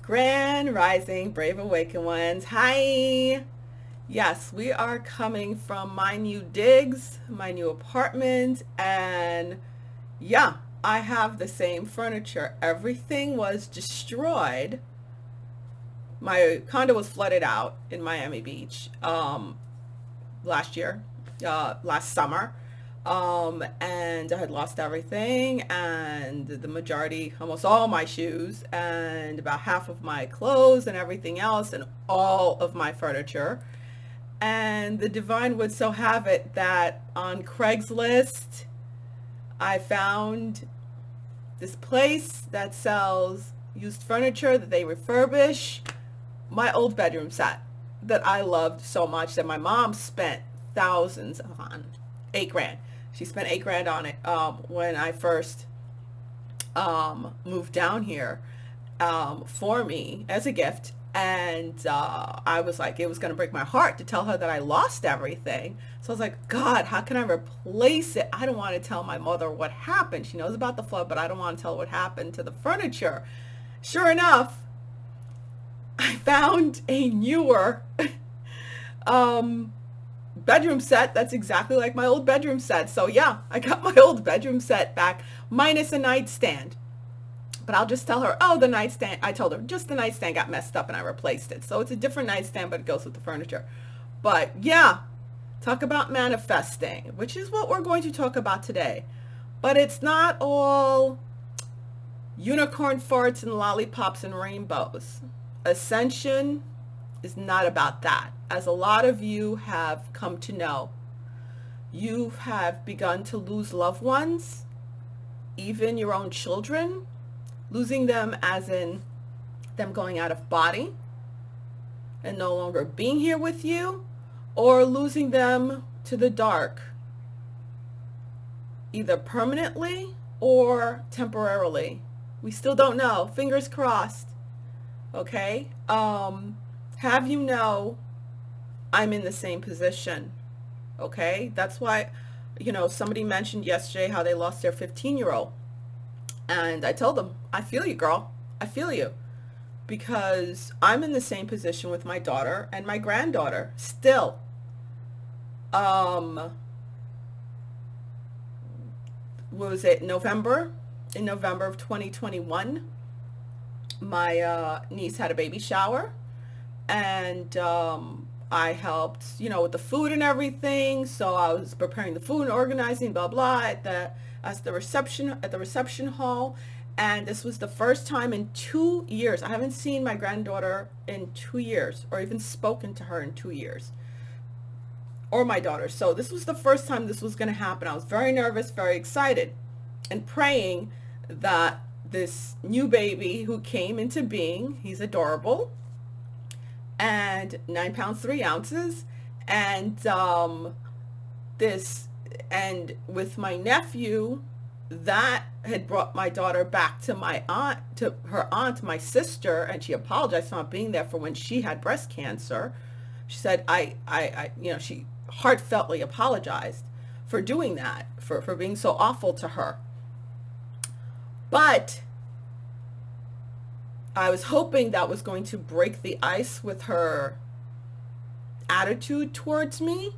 Grand Rising, Brave Awakened Ones. Hi. Yes, we are coming from my new digs, my new apartment, and yeah, I have the same furniture. Everything was destroyed. My condo was flooded out in Miami Beach last year, last summer. And I had lost everything and the majority, almost all my shoes and about half of my clothes and everything else and all of my furniture. And the divine would so have it that on Craigslist, I found this place that sells used furniture that they refurbish my old bedroom set that I loved so much that my mom spent thousands on. 8 grand. She spent 8 grand on it when I first moved down here for me as a gift. And I was like, it was going to break my heart to tell her that I lost everything. So I was like, God, how can I replace it? I don't want to tell my mother what happened. She knows about the flood, but I don't want to tell her what happened to the furniture. Sure enough, I found a newer bedroom set that's exactly like my old bedroom set. So yeah, I got my old bedroom set back minus a nightstand. But I'll just tell her, oh, the nightstand, I told her, just the nightstand got messed up and I replaced it. So it's a different nightstand, but it goes with the furniture. But yeah, talk about manifesting, which is what we're going to talk about today. But it's not all unicorn farts and lollipops and rainbows. Ascension is not about that. As a lot of you have come to know, you have begun to lose loved ones, even your own children, losing them as in them going out of body and no longer being here with you, or losing them to the dark, either permanently or temporarily. We still don't know. Fingers crossed. Okay? Have you know I'm in the same position. Okay? That's why, somebody mentioned yesterday how they lost their 15-year-old. And I told them, I feel you, girl. I feel you. Because I'm in the same position with my daughter and my granddaughter still. What was it? November? In November of 2021, my niece had a baby shower. And I helped, with the food and everything. So I was preparing the food and organizing, blah, blah, at the reception hall. And this was the first time in 2 years. I haven't seen my granddaughter in 2 years or even spoken to her in 2 years, or my daughter. So this was the first time this was going to happen. I was very nervous, very excited, and praying that this new baby who came into being, he's adorable, and 9 pounds 3 ounces, and and with my nephew, that had brought my daughter back to her aunt, my sister, and she apologized for not being there for when she had breast cancer. She said, she heartfeltly apologized for doing that, for being so awful to her. But I was hoping that was going to break the ice with her attitude towards me,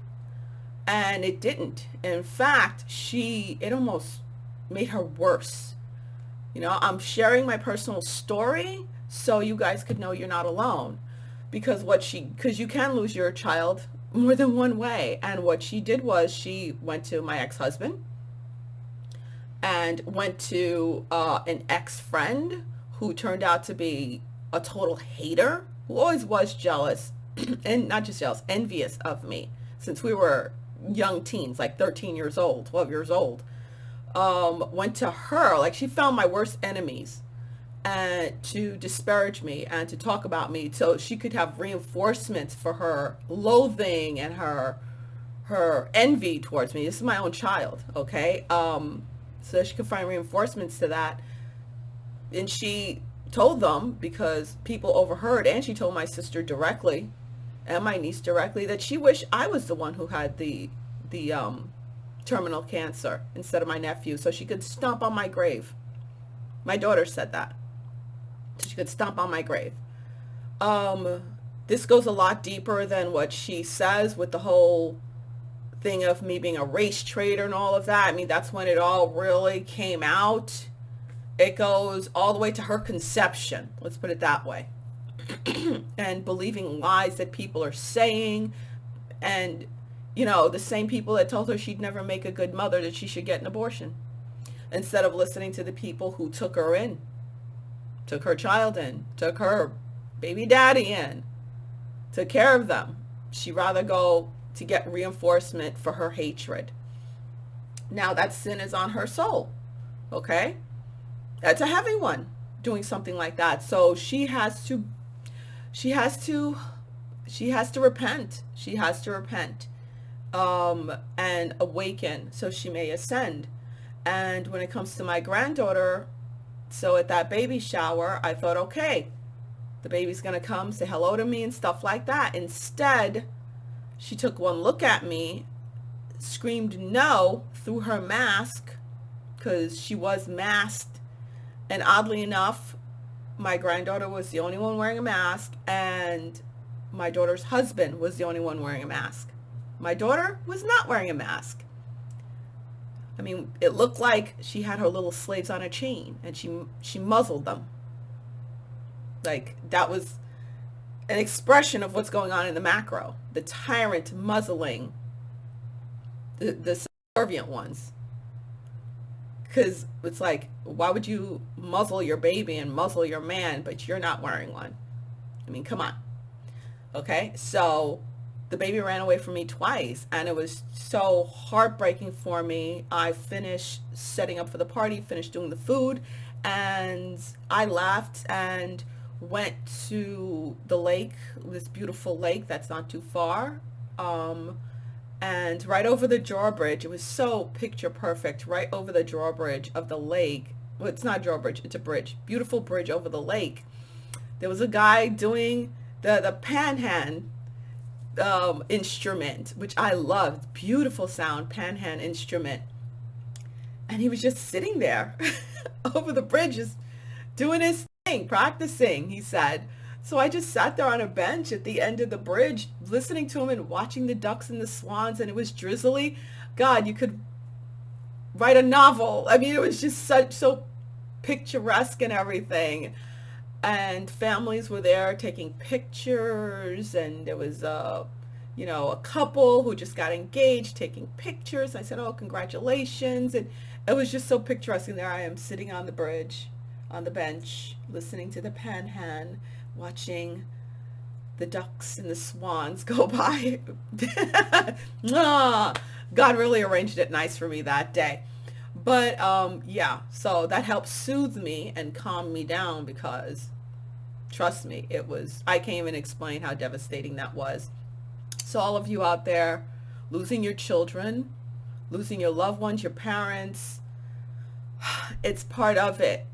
and it didn't. In fact, it almost made her worse. I'm sharing my personal story so you guys could know you're not alone, because you can lose your child more than one way. And what she did was she went to my ex-husband and went to an ex-friend who turned out to be a total hater, who always was jealous, and not just jealous, envious of me since we were young teens, like 13 years old, 12 years old. Went to her, like she found my worst enemies and to disparage me and to talk about me so she could have reinforcements for her loathing and her envy towards me. This is my own child, okay? So she could find reinforcements to that. And she told them, because people overheard, and she told my sister directly and my niece directly, that she wished I was the one who had the terminal cancer instead of my nephew, so she could stomp on my grave. My daughter said that. so she could stomp on my grave. Um, this goes a lot deeper than what she says with the whole thing of me being a race traitor and all of that. I mean, that's when it all really came out. It goes all the way to her conception, let's put it that way, and believing lies that people are saying, and the same people that told her she'd never make a good mother, that she should get an abortion, instead of listening to the people who took her in, took her child in, took her baby daddy in, took care of them. She'd rather go to get reinforcement for her hatred. Now that sin is on her soul, okay? That's a heavy one, doing something like that. So she has to repent. She has to repent, and awaken so she may ascend. And when it comes to my granddaughter, so at that baby shower, I thought, okay, the baby's going to come say hello to me and stuff like that. Instead, she took one look at me, screamed no through her mask, because she was masked. And oddly enough, my granddaughter was the only one wearing a mask, and my daughter's husband was the only one wearing a mask. My daughter was not wearing a mask. I mean, it looked like she had her little slaves on a chain, and she muzzled them. Like, that was an expression of what's going on in the macro. The tyrant muzzling the subservient ones. Because it's like, why would you muzzle your baby and muzzle your man, but you're not wearing one? I mean, come on. Okay, so the baby ran away from me twice, and it was so heartbreaking for me. I finished setting up for the party, finished doing the food, and I left and went to the lake, this beautiful lake that's not too far. And right over the drawbridge, it was so picture perfect, right over the drawbridge of the lake. Well, it's not a drawbridge, it's a bridge. Beautiful bridge over the lake. There was a guy doing the panhand instrument, which I loved. Beautiful sound, panhand instrument. And he was just sitting there over the bridge, just doing his thing, practicing, he said. So I just sat there on a bench at the end of the bridge, listening to him and watching the ducks and the swans, and it was drizzly. God, you could write a novel. I mean, it was just so picturesque and everything. And families were there taking pictures, and there was a couple who just got engaged taking pictures. I said, oh, congratulations. And it was just so picturesque. And there I am sitting on the bridge, on the bench, listening to the panhand, watching the ducks and the swans go by. God really arranged it nice for me that day. But yeah, so that helped soothe me and calm me down, because trust me, I can't even explain how devastating that was. So all of you out there, losing your children, losing your loved ones, your parents, it's part of it.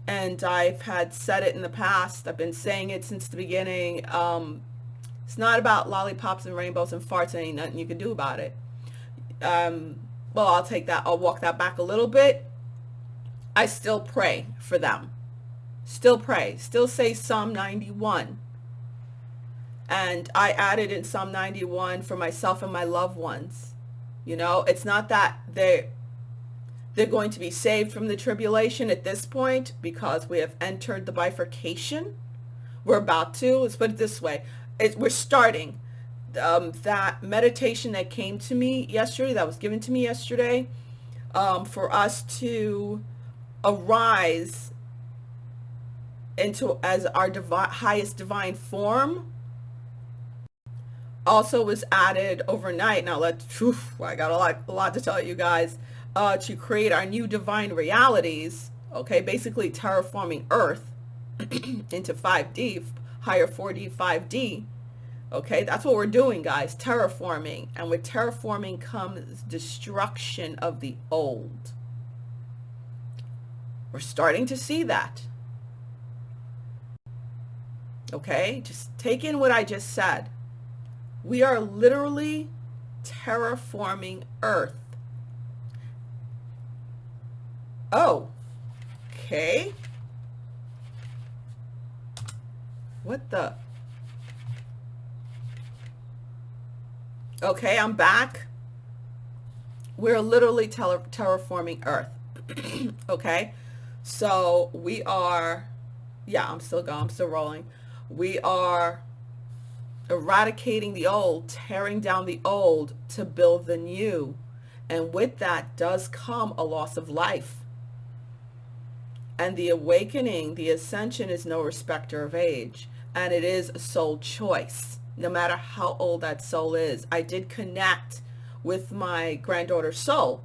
And I've had said it in the past. I've been saying it since the beginning. It's not about lollipops and rainbows and farts, and ain't nothing you can do about it. Well, I'll walk that back a little bit. I still pray for them. Still pray. Still say Psalm 91. And I added in Psalm 91 for myself and my loved ones. It's not that they're going to be saved from the tribulation at this point, because we have entered the bifurcation. We're about to, let's put it this way, we're starting. That meditation that came to me yesterday, that was given to me yesterday, for us to arise into as our highest divine form, also was added overnight. Now I got a lot to tell you guys. To create our new divine realities, okay, basically terraforming Earth into 5D, higher 4D, 5D, okay, that's what we're doing, guys, terraforming. And with terraforming comes destruction of the old. We're starting to see that, okay? Just take in what I just said. We are literally terraforming Earth. Oh, okay. What the? Okay, I'm back. We're literally terraforming Earth. Okay, so we are, yeah, I'm still going, I'm still rolling. We are eradicating the old, tearing down the old to build the new. And with that does come a loss of life. And the awakening, the ascension, is no respecter of age. And it is a soul choice, no matter how old that soul is. I did connect with my granddaughter's soul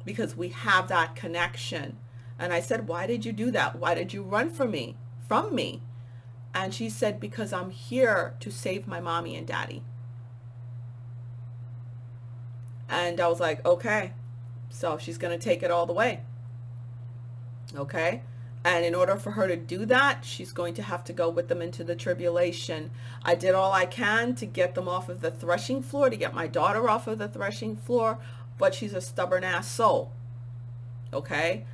because we have that connection. And I said, why did you do that? Why did you run from me? And she said, because I'm here to save my mommy and daddy. And I was like, okay. So she's going to take it all the way. Okay. And in order for her to do that, she's going to have to go with them into the tribulation. I did all I can to get them off of the threshing floor, to get my daughter off of the threshing floor, but she's a stubborn ass soul. Okay.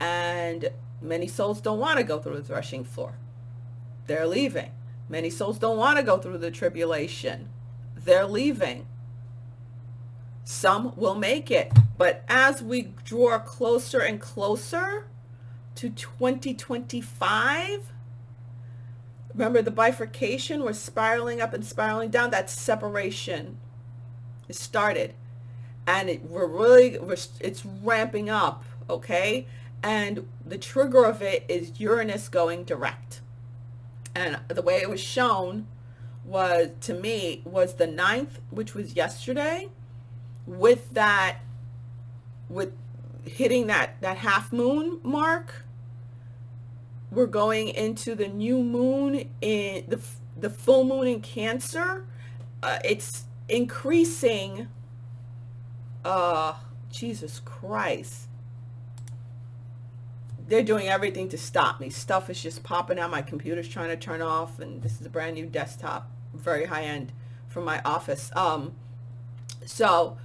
And many souls don't want to go through the threshing floor. They're leaving. Many souls don't want to go through the tribulation. They're leaving. Some will make it. But as we draw closer and closer to 2025, remember the bifurcation, we're spiraling up and spiraling down. That separation is started. And it's ramping up, okay? And the trigger of it is Uranus going direct. And the way it was shown was, to me, was the 9th, which was yesterday, with hitting that half moon mark. We're going into the new moon, in the full moon in Cancer. It's increasing. Jesus Christ. They're doing everything to stop me. Stuff is just popping out. My computer's trying to turn off, and this is a brand new desktop, very high end, from my office. So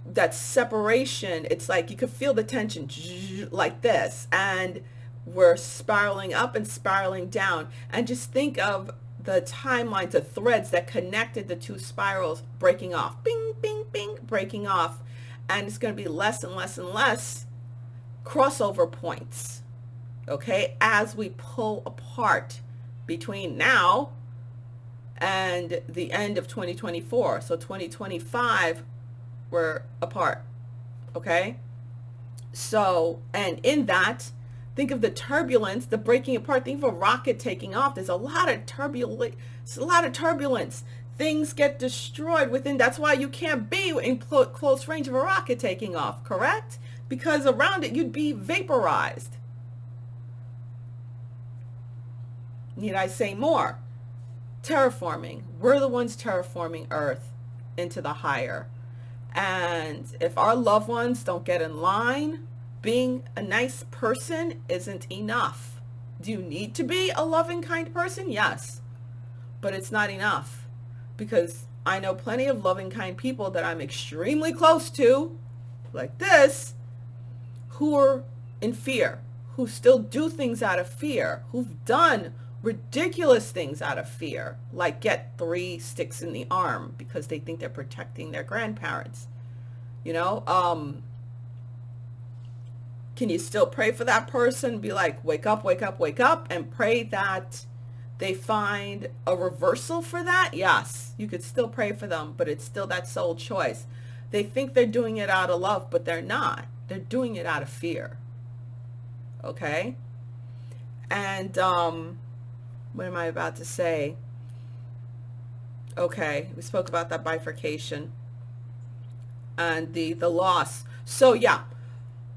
that separation, it's like you could feel the tension like this, and we're spiraling up and spiraling down. And just think of the timelines, the threads that connected the two spirals breaking off. Bing, bing, bing, breaking off. And it's going to be less and less and less crossover points, okay, as we pull apart between now and the end of 2024. So 2025, we're apart, okay? So, and in that, think of the turbulence, the breaking apart. Think of a rocket taking off. There's a lot of turbulence. Things get destroyed within. That's why you can't be in close range of a rocket taking off, correct? Because around it, you'd be vaporized. Need I say more? Terraforming. We're the ones terraforming Earth into the higher. And if our loved ones don't get in line, being a nice person isn't enough. Do you need to be a loving, kind person? Yes. But it's not enough. Because I know plenty of loving, kind people that I'm extremely close to, like this, who are in fear, who still do things out of fear, who've done ridiculous things out of fear, like get 3 sticks in the arm because they think they're protecting their grandparents. You know, can you still pray for that person? Be like, wake up, wake up, wake up, and pray that they find a reversal for that? Yes, you could still pray for them, but it's still that soul choice. They think they're doing it out of love, but they're not. They're doing it out of fear. Okay? And what am I about to say? Okay, we spoke about that bifurcation and the loss. So yeah,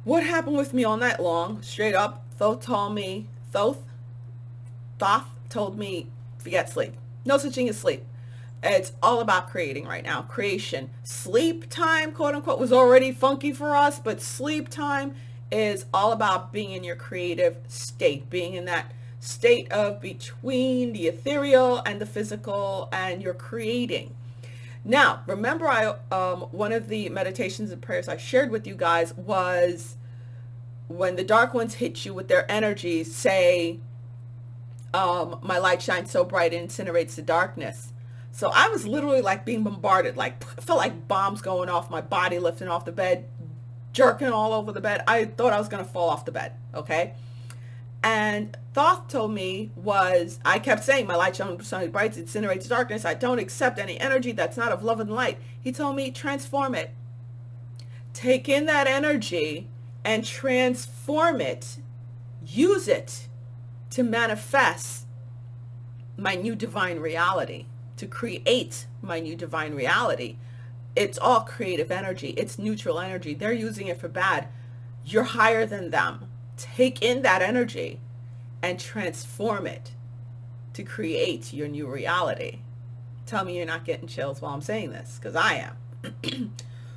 what happened with me all night long? Straight up, Thoth told me, forget sleep. No such thing as sleep. It's all about creating right now. Creation. Sleep time, quote unquote, was already funky for us, but sleep time is all about being in your creative state, being in that state of between the ethereal and the physical, and you're creating. Now, remember, one of the meditations and prayers I shared with you guys was when the dark ones hit you with their energies, say, My light shines so bright it incinerates the darkness. So I was literally like being bombarded, like felt like bombs going off, my body lifting off the bed, jerking all over the bed. I thought I was going to fall off the bed. Okay. And Thoth told me was, I kept saying, my light shines so bright, it incinerates the darkness. I don't accept any energy that's not of love and light. He told me, transform it. Take in that energy and transform it. Use it to manifest my new divine reality, to create my new divine reality. It's all creative energy. It's neutral energy. They're using it for bad. You're higher than them. Take in that energy and transform it to create your new reality. Tell me you're not getting chills while I'm saying this, because I am.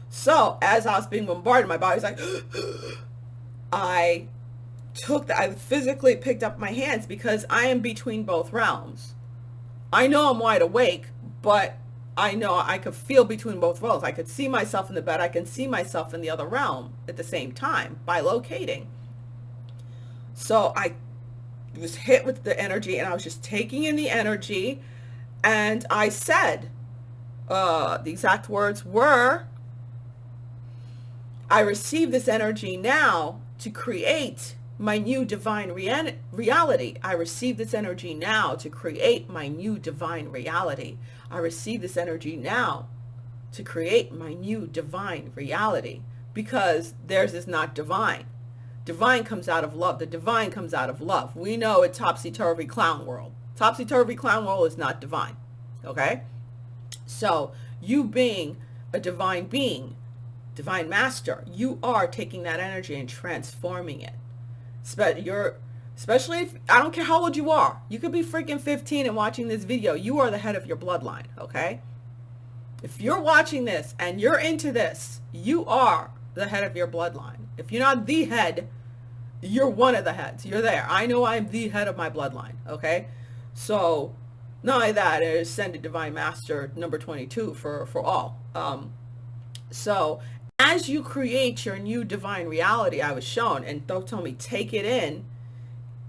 So as I was being bombarded, my body's like, I physically picked up my hands because I am between both realms. I know I'm wide awake, but I know I could feel between both realms. I could see myself in the bed. I can see myself in the other realm at the same time by locating. So I was hit with the energy, and I was just taking in the energy, and I said, the exact words were, I receive this energy now to create my new divine reality. I receive this energy now to create my new divine reality. I receive this energy now to create my new divine reality, because theirs is not divine. Divine comes out of love. The divine comes out of love. We know it's topsy-turvy clown world. Topsy-turvy clown world is not divine. Okay? So you being a divine being, divine master, you are taking that energy and transforming it. Especially if, I don't care how old you are. You could be freaking 15 and watching this video. You are the head of your bloodline, okay? If you're watching this and you're into this, you are the head of your bloodline. If you're not the head, you're one of the heads. You're there. I know I'm the head of my bloodline, okay? So not only that, ascended divine master number 22 for all. So as you create your new divine reality, I was shown, and don't tell me, take it in,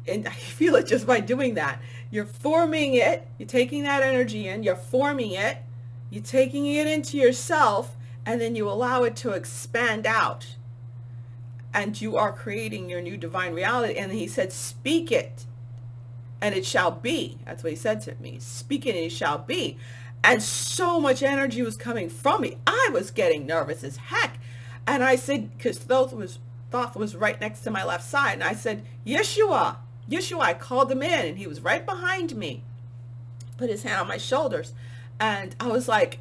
and I feel it just by doing that. You're forming it, you're taking that energy in, you're forming it, you're taking it into yourself, and then you allow it to expand out. And you are creating your new divine reality. And he said, speak it, and it shall be. That's what he said to me. Speak it, and it shall be. And so much energy was coming from me. I was getting nervous as heck. And I said, because Thoth was right next to my left side. And I said, Yeshua. I called him in, and he was right behind me. Put his hand on my shoulders. And I was like,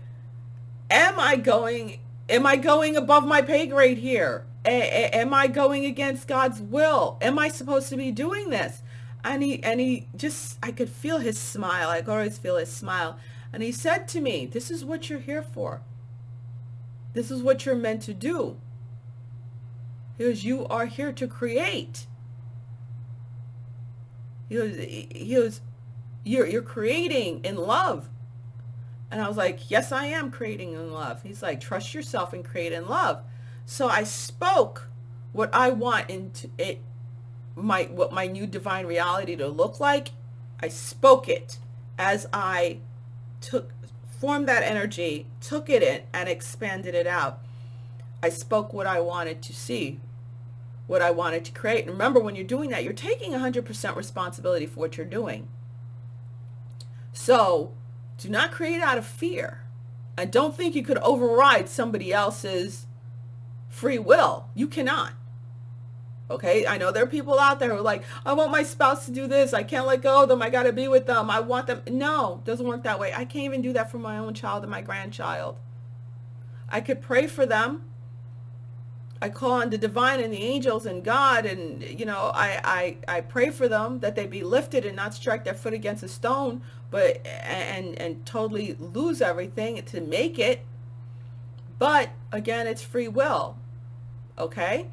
am I going above my pay grade here? Am I going against God's will? Am I supposed to be doing this? And he just, I could feel his smile. I could always feel his smile. And he said to me, this is what you're here for. This is what you're meant to do. He goes, you are here to create. He goes, you're creating in love. And I was like, yes, I am creating in love. He's like, trust yourself and create in love. So I spoke what I want into it, what my new divine reality to look like. I spoke it as I formed that energy, took it in, and expanded it out. I spoke what I wanted to see, what I wanted to create. And remember, when you're doing that, you're taking 100% responsibility for what you're doing. So do not create out of fear. And don't think you could override somebody else's free will. You cannot. Okay, I know there are people out there who are like, I want my spouse to do this. I can't let go of them. I got to be with them. I want them. No, it doesn't work that way. I can't even do that for my own child and my grandchild. I could pray for them. I call on the divine and the angels and God, and I pray for them that they be lifted and not strike their foot against a stone, but and totally lose everything to make it. But again, it's free will. Okay?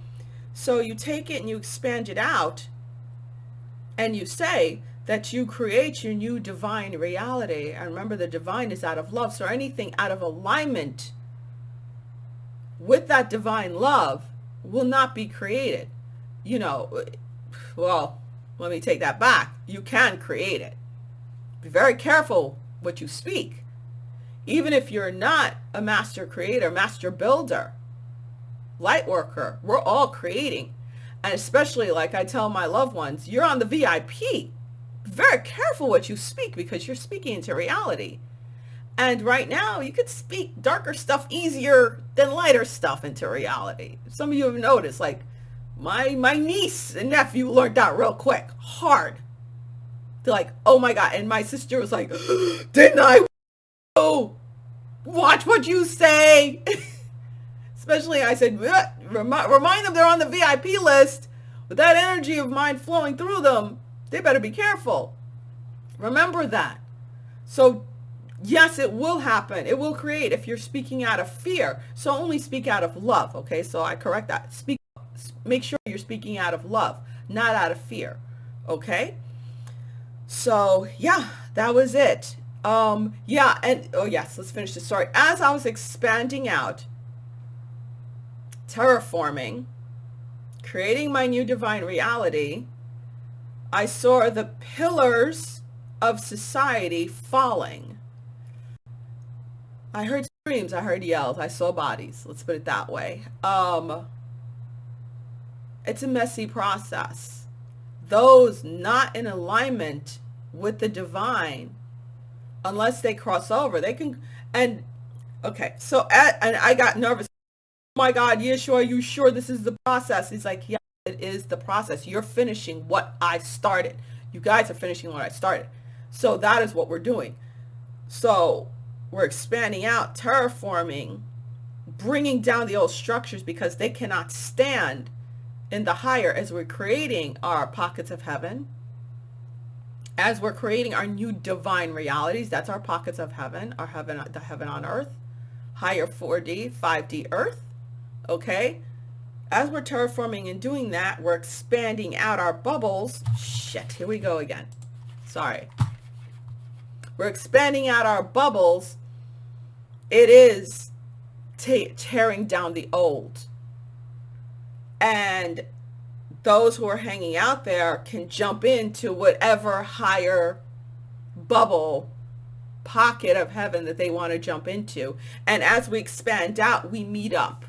So you take it and you expand it out, and you say that you create your new divine reality. And remember, the divine is out of love. So anything out of alignment with that divine love will not be created. Well, let me take that back. You can create it. Be very careful what you speak. Even if you're not a master creator, master builder, light worker, we're all creating. And especially, like I tell my loved ones, you're on the VIP. Be very careful what you speak, because you're speaking into reality. And right now, you could speak darker stuff easier than lighter stuff into reality. Some of you have noticed, like my niece and nephew learned that real quick, hard. They're like, oh my God. And my sister was like, didn't I? Oh, watch what you say. Especially, I said, remind them they're on the VIP list. With that energy of mine flowing through them, they better be careful. Remember that. So yes, it will happen. It will create if you're speaking out of fear. So only speak out of love. Okay, so I correct that. Make sure you're speaking out of love, not out of fear. Okay. So yeah, that was it. Yeah, and oh yes, let's finish the story. As I was expanding out, terraforming, creating my new divine reality, I saw the pillars of society falling. I heard screams, I heard yells, I saw bodies. Let's put it that way. It's a messy process. Those not in alignment with the divine, unless they cross over, they can. And okay, so and I got nervous. Oh my God, Yeshua, are you sure this is the process? He's like, yeah, it is the process. You're finishing what I started. You guys are finishing what I started. So that is what we're doing. So we're expanding out, terraforming, bringing down the old structures because they cannot stand in the higher, as we're creating our pockets of heaven, as we're creating our new divine realities. That's our pockets of heaven, our heaven, the heaven on earth, higher 4D, 5D earth. Okay. As we're terraforming and doing that, we're expanding out our bubbles. Shit, here we go again. Sorry. We're expanding out our bubbles. It is tearing down the old. And those who are hanging out there can jump into whatever higher bubble pocket of heaven that they want to jump into. And as we expand out, we meet up.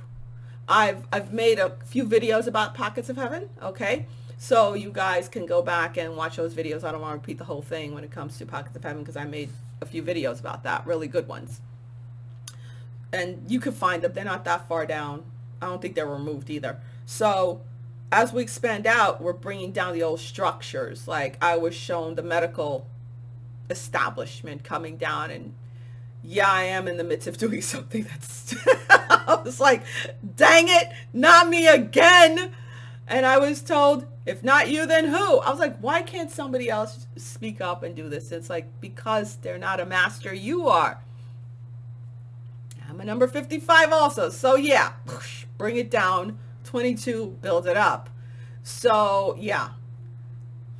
I've made a few videos about pockets of heaven, okay? So you guys can go back and watch those videos. I don't want to repeat the whole thing when it comes to pockets of heaven, because I made a few videos about that, really good ones. And you can find them. They're not that far down. I don't think they're removed either. So as we expand out, we're bringing down the old structures. Like I was shown the medical establishment coming down, and yeah, I am in the midst of doing something that's, I was like, dang it, not me again. And I was told, if not you, then who? I was like, why can't somebody else speak up and do this? It's like, because they're not a master, you are. I'm a number 55 also. So yeah, bring it down. 22, build it up. So yeah.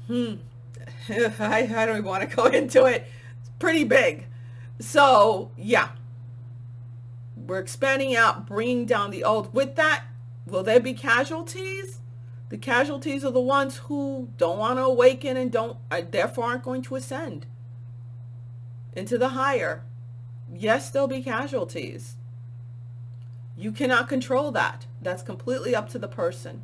I don't even want to go into it. It's pretty big. So yeah, we're expanding out, bringing down the old. With that, will there be casualties? The casualties are the ones who don't want to awaken and therefore aren't going to ascend into the higher. Yes, there'll be casualties. You cannot control that. That's completely up to the person.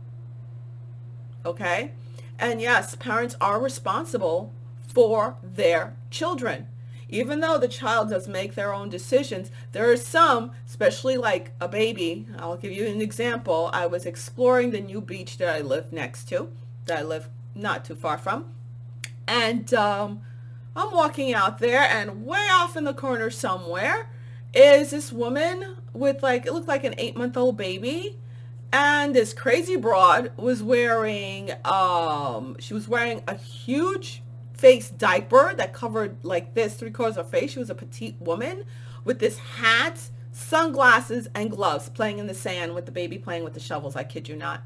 Okay? And yes, parents are responsible for their children. Even though the child does make their own decisions, there are some, especially like a baby. I'll give you an example. I was exploring the new beach that I live next to, that I live not too far from. And I'm walking out there, and way off in the corner somewhere is this woman with like, it looked like an 8-month-old baby. And this crazy broad was wearing, she was wearing a huge face diaper that covered like this, 3/4 of her face. She was a petite woman with this hat, sunglasses, and gloves, playing in the sand with the baby playing with the shovels. I kid you not.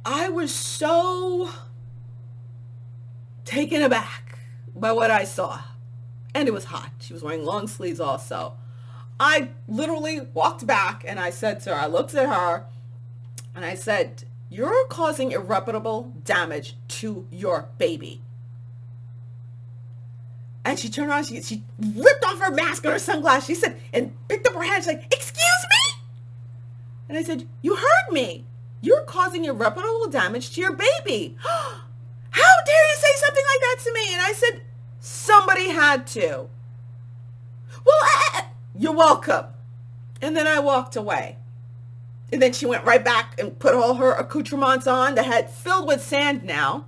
I was so taken aback by what I saw. And it was hot. She was wearing long sleeves also. I literally walked back and I said to her, I looked at her and I said, You're causing irreparable damage to your baby. And she turned around, she ripped off her mask and her sunglasses. She said, and picked up her hand. She's like, excuse me? And I said, you heard me. You're causing irreparable damage to your baby. How dare you say something like that to me? And I said, somebody had to. Well, you're welcome. And then I walked away. And then she went right back and put all her accoutrements on that had filled with sand now.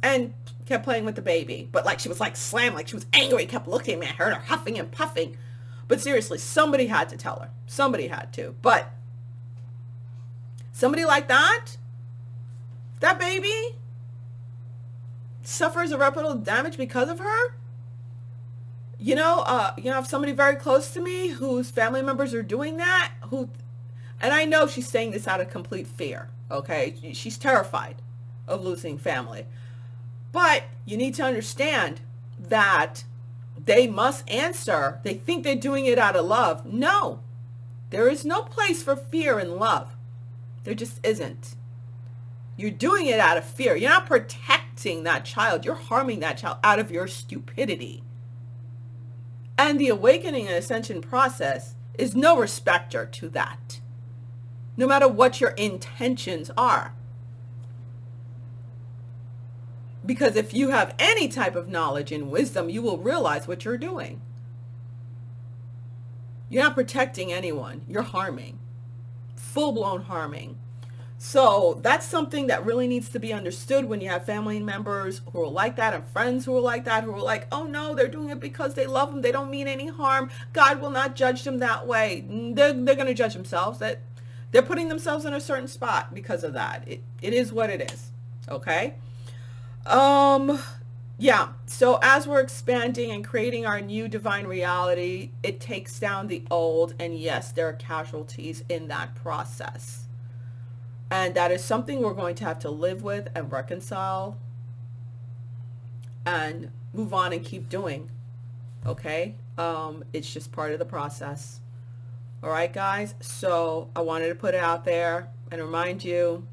And kept playing with the baby. But like she was like slammed, like she was angry, kept looking at me. I heard her huffing and puffing. But seriously, somebody had to tell her. Somebody had to. But somebody like that, that baby suffers irreparable damage because of her. You know, if somebody very close to me whose family members are doing that, and I know she's saying this out of complete fear, okay? She's terrified of losing family. But you need to understand that they must answer. They think they're doing it out of love. No, there is no place for fear in love. There just isn't. You're doing it out of fear. You're not protecting that child. You're harming that child out of your stupidity. And the awakening and ascension process is no respecter to that, no matter what your intentions are. Because if you have any type of knowledge and wisdom, you will realize what you're doing. You're not protecting anyone. You're harming. Full-blown harming. So that's something that really needs to be understood when you have family members who are like that and friends who are like that, who are like, oh no, they're doing it because they love them. They don't mean any harm. God will not judge them that way. They're going to judge themselves. That they're putting themselves in a certain spot because of that. It is what it is. Okay. Yeah. So as we're expanding and creating our new divine reality, it takes down the old. And yes, there are casualties in that process. And that is something we're going to have to live with and reconcile and move on and keep doing. Okay? It's just part of the process. All right, guys? So I wanted to put it out there and remind you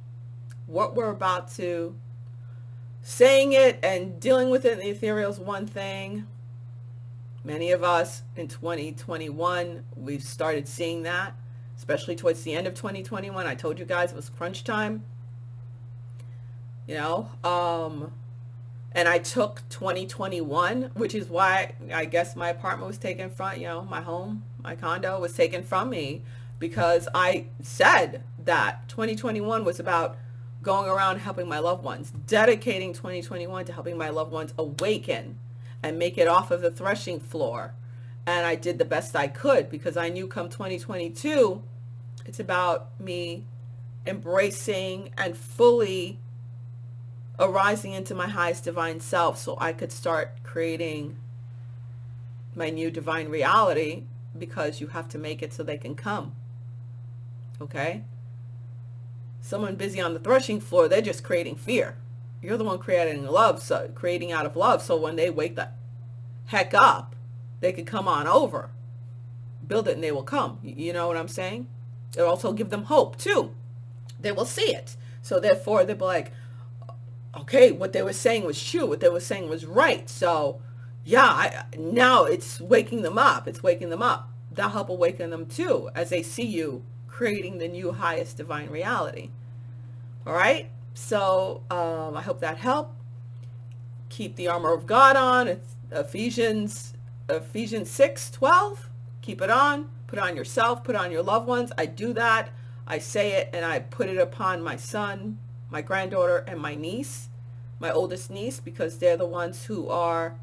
what we're about to. Saying it and dealing with it in the ethereal is one thing. Many of us in 2021, we've started seeing that. Especially towards the end of 2021. I told you guys it was crunch time. You know, and I took 2021, which is why I guess my apartment was taken from, my home, my condo was taken from me, because I said that 2021 was about going around helping my loved ones, dedicating 2021 to helping my loved ones awaken and make it off of the threshing floor. And I did the best I could, because I knew come 2022, it's about me embracing and fully arising into my highest divine self so I could start creating my new divine reality, because you have to make it so they can come. Okay? Someone busy on the threshing floor, they're just creating fear. You're the one creating love, so creating out of love, so when they wake the heck up, they can come on over. Build it and they will come. You know what I'm saying? It'll also give them hope too. They will see it. So therefore they'll be like, okay, what they were saying was true. What they were saying was right. So yeah, now it's waking them up. It's waking them up. That'll help awaken them too, as they see you creating the new highest divine reality. All right. So I hope that helped. Keep the armor of God on. It's Ephesians 6:12. Keep it on. Put on yourself. Put on your loved ones. I do that. I say it and I put it upon my son, my granddaughter, and my niece, my oldest niece, because they're the ones who are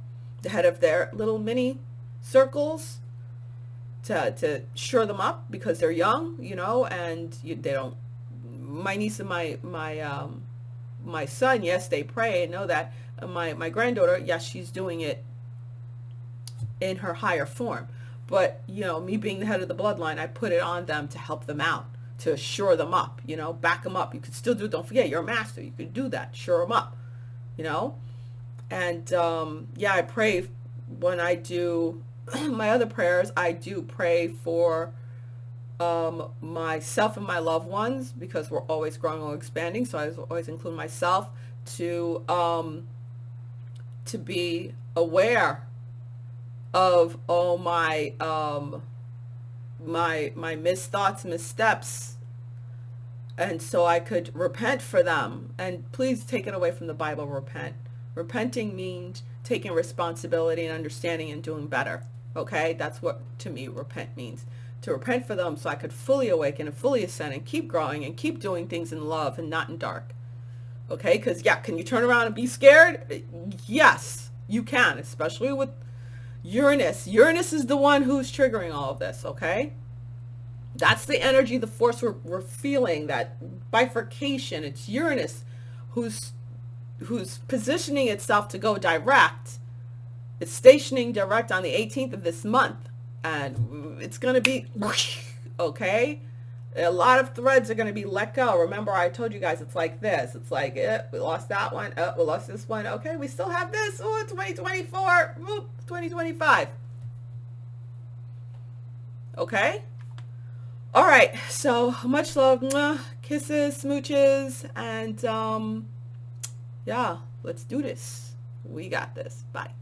the head of their little mini circles, to shore them up, because they're young, and they don't. My niece and my son, yes, they pray and know that. My granddaughter, yes, she's doing it in her higher form. But, me being the head of the bloodline, I put it on them to help them out, to shore them up, back them up. You can still do it. Don't forget, you're a master. You can do that. Shore them up, And, I pray when I do my other prayers. I do pray for myself and my loved ones, because we're always growing or expanding. So I always include myself to be aware of all my my misthoughts, missteps, and so I could repent for them. And please take it away from the Bible, repent. Repenting means taking responsibility and understanding and doing better. Okay? That's what, to me, repent means. To repent for them so I could fully awaken and fully ascend and keep growing and keep doing things in love and not in dark. Okay? Because, yeah, can you turn around and be scared? Yes, you can, especially with Uranus. Uranus is the one who's triggering all of this, okay? That's the energy, the force we're feeling, that bifurcation. It's Uranus who's positioning itself to go direct. It's stationing direct on the 18th of this month. And it's going to be, okay? A lot of threads are going to be let go. Remember, I told you guys it's like this. It's like, we lost that one. We lost this one. Okay, we still have this. Oh, 2024. 2025. Okay? All right. So much love. Mwah, kisses, smooches. And, yeah, let's do this. We got this. Bye.